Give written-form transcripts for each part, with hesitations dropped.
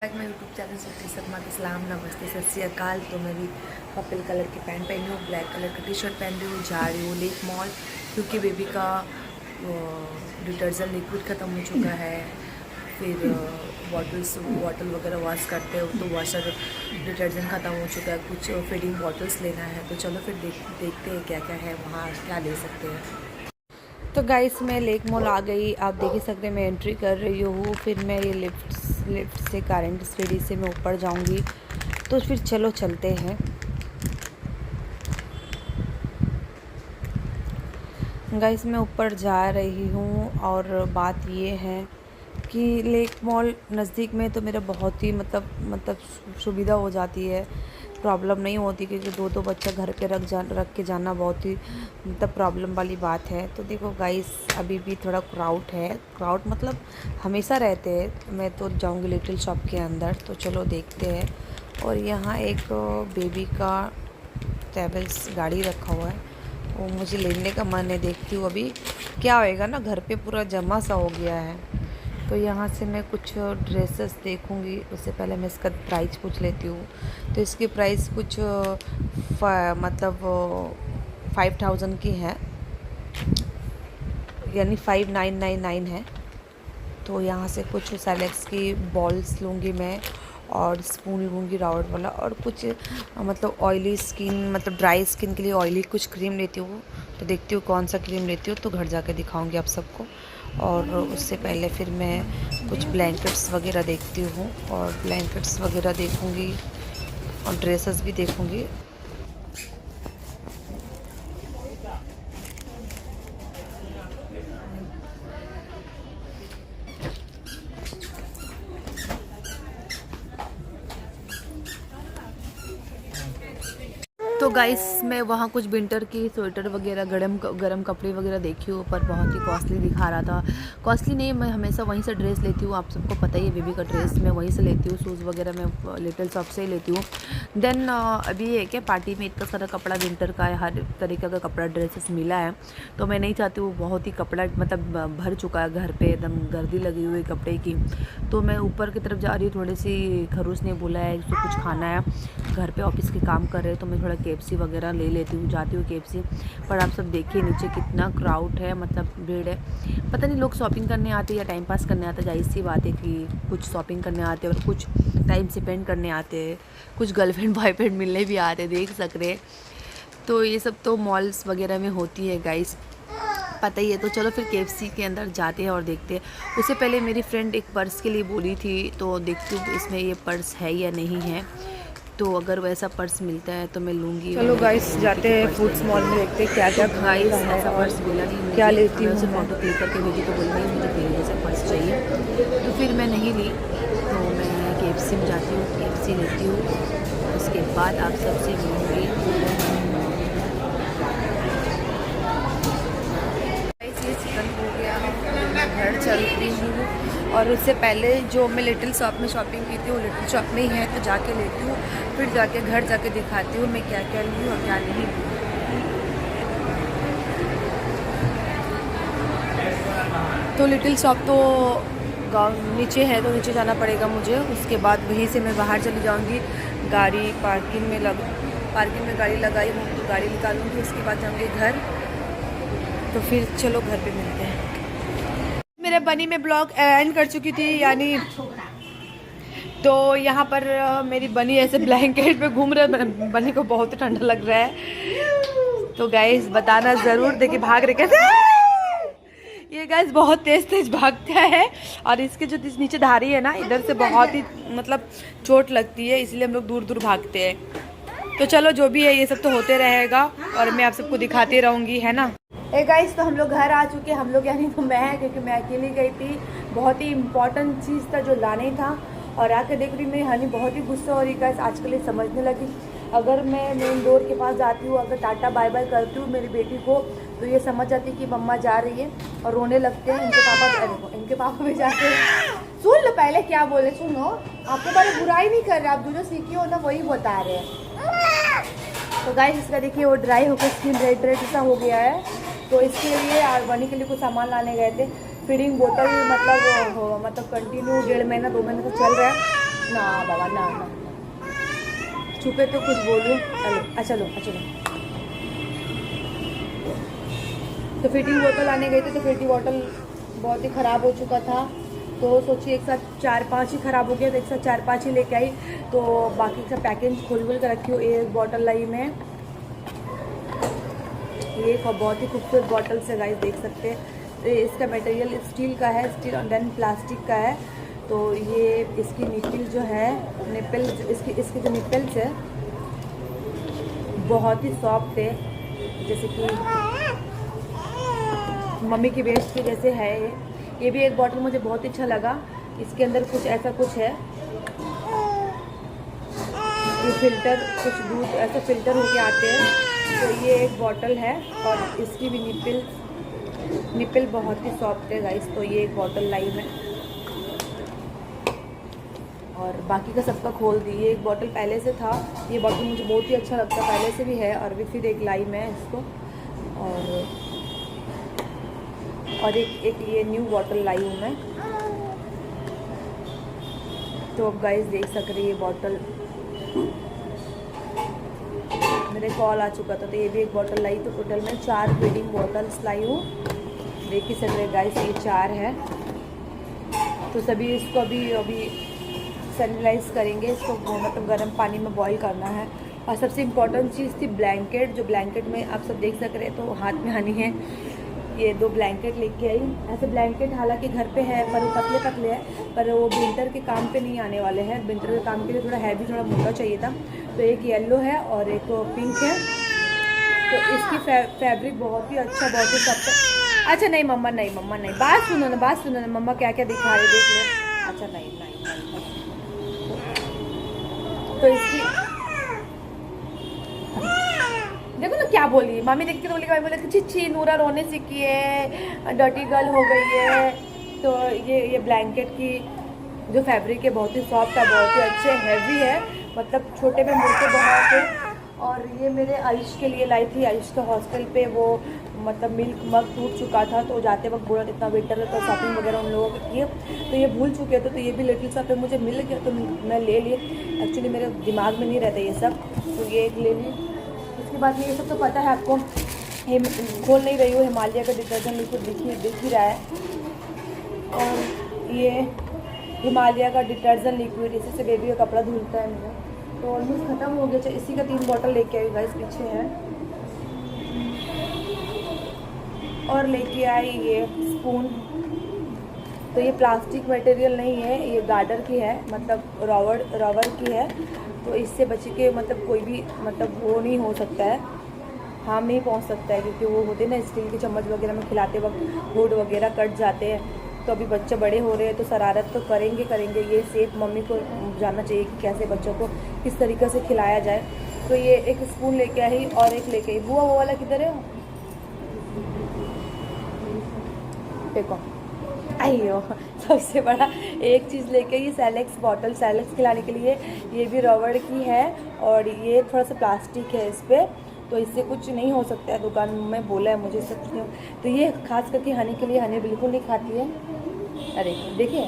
मैं YouTube channel से सदमा इस्लाम नमस्ते सत श्री अकाल। तो मैं भी पर्पल कलर की पैंट पहनी हूँ, ब्लैक कलर का टी शर्ट पहन रही हूँ, जा रही हूँ लेक मॉल क्योंकि बेबी का डिटर्जेंट लिक्विड ख़त्म हो चुका है। फिर बॉटल वगैरह वॉश करते हो तो वॉशर डिटर्जेंट ख़त्म हो चुका है, कुछ फीडिंग बॉटल्स लेना है। तो चलो फिर देखते हैं क्या क्या है वहाँ, क्या ले सकते हैं। तो गाइस मैं लेक मॉल आ गई, आप देख ही सकते हैं मैं एंट्री कर रही हूँ। फिर मैं ये लिफ्ट से करंट सीढ़ी से मैं ऊपर जाऊँगी। तो फिर चलो चलते हैं। गाइस मैं ऊपर जा रही हूँ और बात ये है कि लेक मॉल नज़दीक में तो मेरा बहुत ही मतलब सुविधा हो जाती है, प्रॉब्लम नहीं होती क्योंकि दो बच्चा घर पे रख के जाना बहुत ही मतलब प्रॉब्लम वाली बात है। तो देखो गाइस अभी भी थोड़ा क्राउड मतलब हमेशा रहते हैं। मैं तो जाऊंगी लिटिल शॉप के अंदर, तो चलो देखते हैं। और यहाँ एक बेबी का ट्रैवल्स गाड़ी रखा हुआ है, वो मुझे लेने का मन है। देखती हूँ अभी क्या होएगा ना, घर पे पूरा जमा सा हो गया है। तो यहाँ से मैं कुछ ड्रेसेस देखूँगी, उससे पहले मैं इसका प्राइस पूछ लेती हूँ। तो इसकी प्राइस कुछ मतलब 5000 की है, यानी 5999 है। तो यहाँ से कुछ सेलेक्स की बॉल्स लूँगी मैं, और स्पून लूँगी राउंड वाला, और कुछ मतलब ऑयली स्किन मतलब ड्राई स्किन के लिए ऑयली कुछ क्रीम लेती हूँ। तो देखती हूँ कौन सा क्रीम लेती हूँ, तो घर जाके दिखाऊंगी आप सबको। और उससे पहले फिर मैं कुछ ब्लैंकेट्स वगैरह देखती हूँ, और ब्लैंकेट्स वगैरह देखूँगी और ड्रेसेस भी देखूँगी। तो गाइस मैं वहाँ कुछ विंटर की स्वेटर वगैरह गरम कपड़े वगैरह देखी हूँ, पर बहुत ही कॉस्टली दिखा रहा था। कॉस्टली नहीं, मैं हमेशा वहीं से ड्रेस लेती हूँ, आप सबको पता ही है बेबी का ड्रेस मैं वहीं से लेती हूँ। शूज़ वगैरह मैं लिटिल शॉप से ही लेती हूँ। देन अभी है क्या, पार्टी में इतना सारा कपड़ा विंटर का है, हर तरीके का कपड़ा ड्रेसेस मिला है। तो मैं नहीं चाहती हूँ, बहुत ही कपड़ा मतलब भर चुका है घर पर, एकदम गर्दी लगी हुई कपड़े की। तो मैं ऊपर की तरफ जा रही हूँ, थोड़ी सी खरूस ने बुलाया है, उसको कुछ खाना है, घर पे ऑफिस के काम कर रहे हैं। तो मैं थोड़ा केएफसी वगैरह ले लेती हूँ, जाती हूँ केएफसी। पर आप सब देखिए नीचे कितना क्राउड है, मतलब भीड़ है। पता नहीं लोग शॉपिंग करने आते हैं या टाइम पास करने आते हैं। जाहिर सी बात है कि कुछ शॉपिंग करने आते हैं और कुछ टाइम स्पेंड करने आते हैं, कुछ गर्लफ्रेंड बॉयफ्रेंड मिलने भी आते हैं, देख सक रहे। तो ये सब तो मॉल्स वगैरह में होती है गाइस, पता ही है। तो चलो फिर केएफसी के अंदर जाते हैं और देखते हैं। उससे पहले मेरी फ्रेंड एक पर्स के लिए बोली थी, तो देखती हूँ इसमें ये पर्स है या नहीं है। तो अगर वैसा पर्स मिलता है तो मैं लूँगी। चलो गाइस जाते हैं फूड्स मॉल में, देखते हैं क्या क्या गाइस ऐसा पर्स मिला नहीं मुझे, क्या लेती हूँ। उसे फ़ोटो क्लिक करके भेजी तो बोली नहीं मुझे पहले जैसा पर्स चाहिए, तो फिर मैं नहीं ली। तो मैं केएफसी में जाती हूँ, केएफसी लेती हूँ, उसके बाद आप सबसे मिलूँगी। ये चिकन हो गया, मैं घर चलती हूँ। और उससे पहले जो मैं लिटिल शॉप में शॉपिंग की थी वो लिटिल शॉप में ही है, तो जाके लेती हूँ, फिर जाके घर जाके दिखाती हूँ मैं क्या क्या ली और क्या नहीं ली। तो लिटिल शॉप तो गाँव नीचे है, तो नीचे जाना पड़ेगा मुझे। उसके बाद वहीं से मैं बाहर चली जाऊँगी, गाड़ी पार्किंग में गाड़ी लगाई हूँ तो गाड़ी निकालूँगी, उसके बाद जाऊँगी घर। तो फिर चलो घर पे मिलते हैं। मेरे बनी में ब्लॉग एंड कर चुकी थी, यानी तो यहाँ पर मेरी बनी ऐसे ब्लैंकेट पे घूम रहे, बनी को बहुत ठंडा लग रहा है। तो गाइस बताना ज़रूर, देखिए भाग रहे कैसे। ये गाइस बहुत तेज भागता है, और इसके जो नीचे धारी है ना, इधर से बहुत ही मतलब चोट लगती है, इसलिए हम लोग दूर दूर भागते हैं। तो चलो जो भी है ये सब तो होते रहेगा, और मैं आप सबको दिखाती रहूँगी, है ना। ए गाइस तो हम लोग घर आ चुके हैं, हम लोग यानी तो मैं, क्योंकि मैं अकेली गई थी। बहुत ही इम्पोर्टेंट चीज़ था जो लाने था, और आके देख रही मेरी हनी बहुत ही गुस्सा हो रही गाइस, आजकल ये समझने लगी। अगर मैं मेन डोर के पास जाती हूँ, अगर टाटा बाय बाय करती हूँ मेरी बेटी को, तो ये समझ जाती कि मम्मा जा रही है, और रोने लगते हैं। इनके पापा भी जाते हैं। सुन लो पहले क्या बोले, सुनो, आपके बारे में बुराई नहीं कर रहे, आप जो सीखी हो ना वही बता रहे हैं। तो गाइस इसका देखिए वो ड्राई होकर स्किन रेड जैसा हो गया है, तो इसके लिए आरबानी के लिए कुछ सामान लाने गए थे। फीडिंग बोतल मतलब कंटिन्यू 1.5 महीना 2 महीने से चल रहा है, ना बाबा ना ना, छुपे तो कुछ बोलूँ। चलो चलो चलो। तो फिटिंग बोतल आने गए थे, तो फिटिंग बोतल बहुत ही ख़राब हो चुका था, तो सोचिए एक साथ 4-5 ही ख़राब हो गया, तो एक साथ 4-5 ही लेके आई। तो बाकी का पैकेज खोल कर रखी हूँ। एक बॉटल लाई मैं, ये बहुत ही खूबसूरत बॉटल से गाइस देख सकते हैं। इसका मटेरियल स्टील का है, स्टील और देन प्लास्टिक का है। तो ये इसकी निपल जो है, निपल इसकी जो निपल्स है बहुत ही सॉफ्ट है, जैसे कि मम्मी की वेस्ट के जैसे है। ये भी एक बॉटल मुझे बहुत अच्छा लगा। इसके अंदर कुछ ऐसा कुछ है, ये फिल्टर, कुछ दूध ऐसा फिल्टर होके आते हैं। तो ये एक बॉटल है और इसकी भी निपल बहुत ही सॉफ्ट है गाइस। तो ये एक बॉटल लाई मैं, और बाकी का सबका खोल दी। ये एक बॉटल पहले से था, ये बॉटल मुझे बहुत ही अच्छा लगता पहले से भी है, और भी फिर एक लाई मैं इसको, और एक ये न्यू बॉटल लाई हूँ मैं। तो अब गाइस देख सक रही है बॉटल, मेरे कॉल आ चुका था, तो ये भी एक बॉटल लाई। तो टोटल में 4 फीडिंग बॉटल्स लाई हूँ। देख ही सक रहे गाइस, ये 4 है। तो सभी इसको अभी सैनिटाइज करेंगे इसको, मतलब गर्म पानी में बॉईल करना है। और सबसे इम्पोर्टेंट चीज़ थी ब्लैंकेट, जो ब्लैंकेट में आप सब देख सक रहे, तो हाथ में हनी है। ये 2 ब्लैंकेट लेके आई। ऐसे ब्लैंकेट हालांकि घर पे है, पर वो पतले पतले हैं, पर वो विंटर के काम पे नहीं आने वाले हैं। विंटर के काम के लिए थोड़ा हैवी, थोड़ा मोटा चाहिए था। तो एक येलो है और एक पिंक है। तो इसकी फैब्रिक बहुत ही अच्छा, बहुत ही सॉफ्ट। अच्छा नहीं मम्मा, नहीं मम्मा नहीं, बात सुनो ना, मम्मा क्या क्या दिखा रहे देख लो। अच्छा नहीं नहीं नहीं, तो इसकी देखो ना क्या बोली मामी, देख के तो बोली कि चिच्ची नूरा रोने सीखी है, डर्टी गर्ल हो गई है। तो ये ब्लैंकेट की जो फैब्रिक है बहुत ही सॉफ्ट है, बहुत ही अच्छे हैवी है, मतलब छोटे में मोटे बहुत है। और ये मेरे आयुष के लिए लाई थी। आयुष के हॉस्टल पे वो मतलब मिल्क मग टूट चुका था, तो जाते वक्त बोला इतना विंटर है तो शॉपिंग वगैरह उन लोगों की, तो ये भूल चुके थे। तो ये भी लिटिल शॉप पे मुझे मिल गया, तो मैं ले ली। एक्चुअली मेरे दिमाग में नहीं रहता ये सब, तो ये एक ले ली। इसके बाद में ये सब तो पता है आपको, खोल नहीं रही हूँ। हिमालय का डिटर्जेंट लिक्विड दिख ही रहा है, और ये हिमालय का डिटर्जेंट लिक्विड, इसी से बेबी का कपड़ा धुलता है मेरा। तो ऑलमोस्ट ख़त्म हो गया। इसी का 3 बॉटल लेके आई गाइस, पीछे है। और लेके आई ये स्पून। तो ये प्लास्टिक मटेरियल नहीं है, ये गार्डर की है, मतलब रबर की है। तो इससे बच के मतलब कोई भी मतलब वो नहीं हो सकता है, हार्म नहीं पहुंच सकता है, क्योंकि वो होते हैं ना स्टील के चम्मच वगैरह में खिलाते वक्त होड वगैरह कट जाते हैं। तो अभी बच्चे बड़े हो रहे हैं तो शरारत तो करेंगे। ये सेफ मम्मी को जानना चाहिए कि कैसे बच्चों को किस तरीके से खिलाया जाए। तो ये एक स्पून लेके आई और एक लेके आई। बुआ वो वाला किधर है? देखो आइयो, सबसे बड़ा एक चीज़ लेके, ये सेलेक्स बॉटल, सेलेक्स खिलाने के लिए। ये भी रबड़ की है और ये थोड़ा सा प्लास्टिक है इस पर, तो इससे कुछ नहीं हो सकता है, दुकान में बोला है मुझे सब। तो ये खास करके हनी के लिए, हनी बिल्कुल नहीं खाती है। अरे देखिए,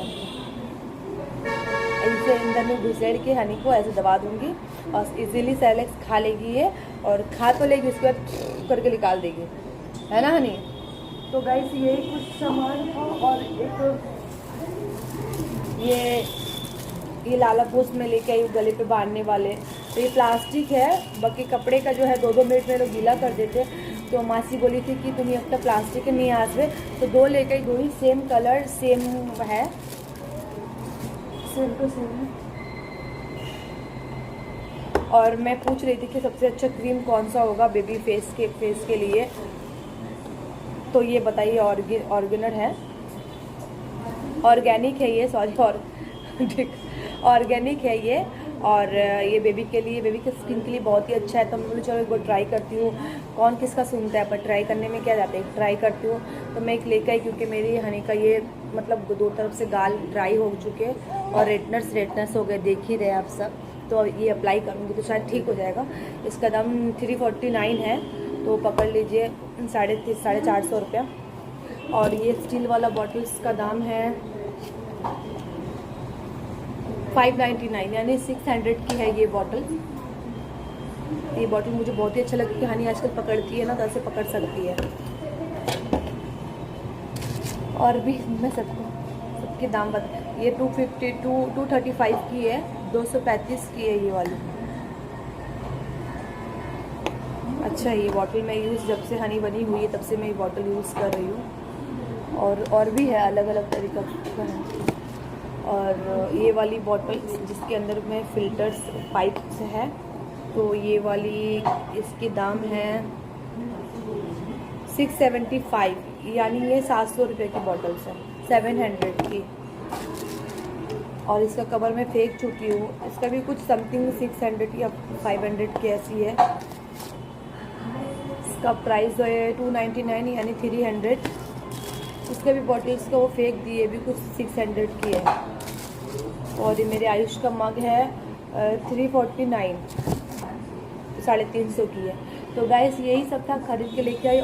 इसे अंदर में घुसेड़ के हनी को ऐसे दबा दूंगी और इजीली सेलेक्स खा लेगी ये, और खा तो लेगी, उसके बाद करके निकाल देगी, है ना हनी? तो गाइस यही कुछ सामान था। और एक ये लाला पोस्ट में लेके आई गले पे बांधने वाले। तो ये प्लास्टिक है, बाकी कपड़े का जो है 2-2 मिनट में लोग गीला कर देते। तो मासी बोली थी कि तुम्हें अब तक प्लास्टिक नहीं आसवे, तो 2 लेके आई। 2 ही सेम कलर, सेम है, सेम टू सेम। और मैं पूछ रही थी कि सबसे अच्छा क्रीम कौन सा होगा बेबी फेस के लिए, तो ये बताइए। ऑर्गेनिक है, ऑर्गेनिक है ये, सॉरी, ऑर्गेनिक है ये। और ये बेबी के लिए, बेबी के स्किन के लिए बहुत ही अच्छा है। तो मैं बोली चलो एक बार ट्राई करती हूँ, कौन किसका सुनता है, पर ट्राई करने में क्या जाता है, ट्राई करती हूँ। तो मैं एक लेकर आई, क्योंकि मेरी हनी का ये मतलब 2 तरफ से गाल ड्राई हो चुके और रेडनेस हो गए, देख ही रहे आप सब। तो ये अप्लाई करूँगी तो शायद ठीक हो जाएगा। इसका दाम 349 है, तो पकड़ लीजिए 450 रुपया। और ये स्टील वाला बॉटल्स का दाम है 599 यानी 600 की है ये बॉटल। ये बॉटल मुझे बहुत ही अच्छा लगता है। हनी आजकल पकड़ती है ना, तो ऐसे पकड़ सकती है। और भी मैं सबके दाम बता, ये 235 की है, 235 की है ये वाली। अच्छा, ये बॉटल मैं यूज़ जब से हनी बनी हुई है तब से मैं ये बॉटल यूज़ कर रही हूँ। और भी है, अलग अलग तरीका का है। और ये वाली बॉटल जिसके अंदर में फ़िल्टर्स पाइप्स है, तो ये वाली इसके दाम है 675, यानी ये 700 रुपये की बॉटल्स है, 700 की। और इसका कवर मैं फेंक चुकी हूँ। इसका भी कुछ समथिंग 600 या 500 की ऐसी है। इसका प्राइस जो है 299 यानी 300। इसका भी बॉटल्स का वो फेंक दिए, भी कुछ 600 की है। और ये मेरे आयुष का मग है 349, 350 की है। तो गाइस यही सब था, खरीद के लेके आई।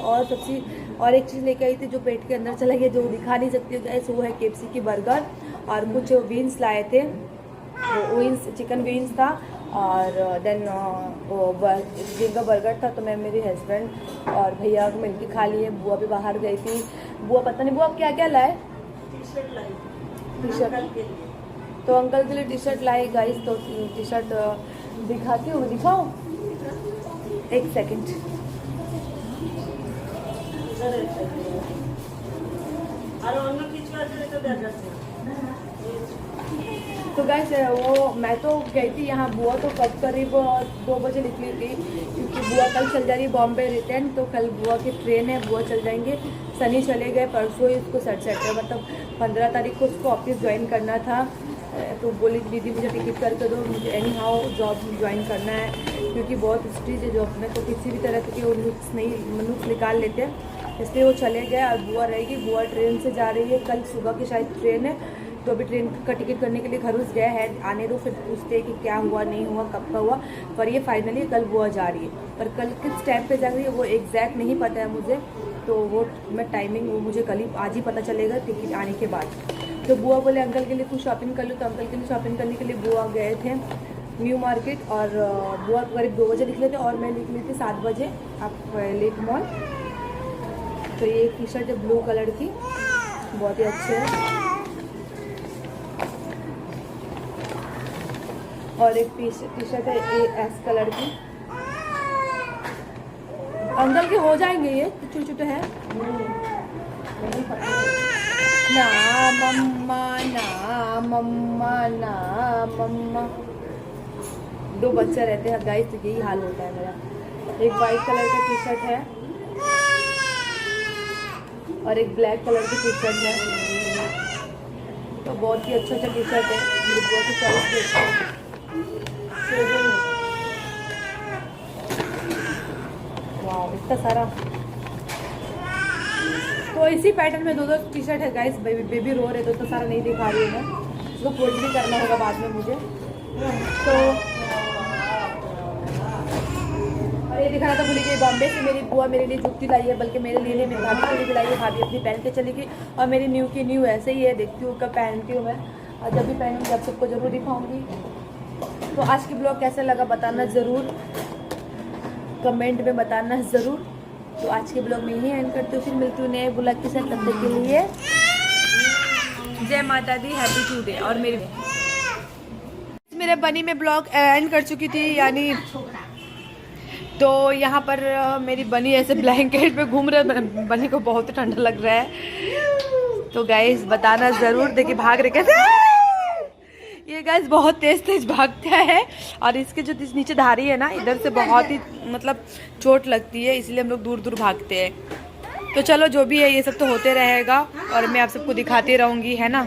और एक चीज़ लेके आई थी जो पेट के अंदर चला गया, जो दिखा नहीं सकती गाइस, वो है KFC की बर्गर। और कुछ विंग्स लाए थे, वो विंग्स चिकन विंग्स था। और देन जिनका बर्गर था, तो मैं मेरे हस्बैंड और भैया को मिलकर खा लिए। बुआ भी बाहर गई थी। बुआ पता नहीं बुआ क्या क्या लाए, टी शर्ट। तो अंकल के लिए टी शर्ट लाए गाइस। तो टी शर्ट दिखाती हूँ, दिखाओ एक सेकंड। तो गाइस वो मैं तो गई थी यहाँ, बुआ तो करीब 2 बजे निकली थी, क्योंकि बुआ कल चल जा रही है बॉम्बे रिटर्न। तो कल बुआ की ट्रेन है, बुआ चल जाएंगे। सनी चले गए परसों ही, उसको सैटरडे मतलब 15 तारीख को उसको ऑफिस ज्वाइन करना था। तो बोली दीदी मुझे टिकट करके दो, मुझे एनी हाउ जॉब ज्वाइन करना है, क्योंकि बहुत स्ट्रिक्ट है जॉब में, तो किसी भी तरह के वो नुक्स निकाल लेते हैं। इसलिए वो चले गए और बुआ रहेगी। बुआ ट्रेन से जा रही है, कल सुबह की शायद ट्रेन है। तो अभी ट्रेन का टिकट करने के लिए घरूस गया है, आने दो फिर पूछते हैं कि क्या हुआ नहीं हुआ, कब का हुआ। पर ये फाइनली कल बुआ जा रही है, पर कल किस टाइम पे जा रही है वो एग्जैक्ट नहीं पता है मुझे। तो वो मैं टाइमिंग वो मुझे कल ही आज ही पता चलेगा टिकट आने के बाद। तो बुआ बोले अंकल के लिए कुछ शॉपिंग कर लो, तो अंकल के लिए शॉपिंग करने के लिए बुआ गए थे न्यू मार्केट। और बुआ करीब 2 बजे निकले थे और मैं निकली थी 7 बजे आप लेक मॉल। तो ये टी शर्ट है ब्लू कलर की, बहुत ही अच्छे है। और एक टी शर्ट है एस कलर की। अंकल के हो जाएंगे ये, छोटे छोटे हैं ना मम्मा, ना मम्मा, ना मम्मा। 2 बच्चे रहते हैं गाइस, तो यही हाल होता है मेरा। एक वाइट कलर का टी शर्ट है और एक ब्लैक कलर की टी शर्ट है। तो बहुत ही अच्छा टी शर्ट है, मेरी बहुत ही चॉइस भी अच्छा है। वाह इतना सारा। तो इसी पैटर्न में 2 टी शर्ट है गाइस। बेबी रो रहे, तो इतना सारा नहीं दिखा रही हूँ मैं, इसको फोल्ड भी करना होगा बाद में मुझे। तो और ये दिखाना था भूल गई, बॉम्बे से मेरी बुआ मेरे लिए जुत्ती लाई है, बल्कि मेरे लिए मेरी भाभी के लिए भी लाई है। भाभी अपनी पहन के चली गई और मेरी न्यू की न्यू ऐसे ही है, देखती हूँ कब पहनती हूँ मैं। और जब भी पहनूँगी आप सबको ज़रूर दिखाऊँगी। तो आज की ब्लॉग कैसा लगा बताना ज़रूर, कमेंट में बताना ज़रूर। तो आज के ब्लॉग में यही एंड करती हूँ, फिर मिलती हूँ नए ब्लॉग के साथ। तब तक के लिए जय माता दी, हैप्पी टुडे। और मेरे बनी में ब्लॉग एंड कर चुकी थी, यानी तो यहाँ पर मेरी बनी ऐसे ब्लैंकेट पे घूम रहे, बनी को बहुत ठंडा लग रहा है। तो गाइस बताना ज़रूर, देखिए भाग रहे कैसे। ये गाइस बहुत तेज भागता है और इसके जो नीचे धारी है ना, इधर से बहुत ही मतलब चोट लगती है, इसलिए हम लोग दूर दूर भागते हैं। तो चलो जो भी है ये सब तो होते रहेगा और मैं आप सबको दिखाती रहूँगी, है ना।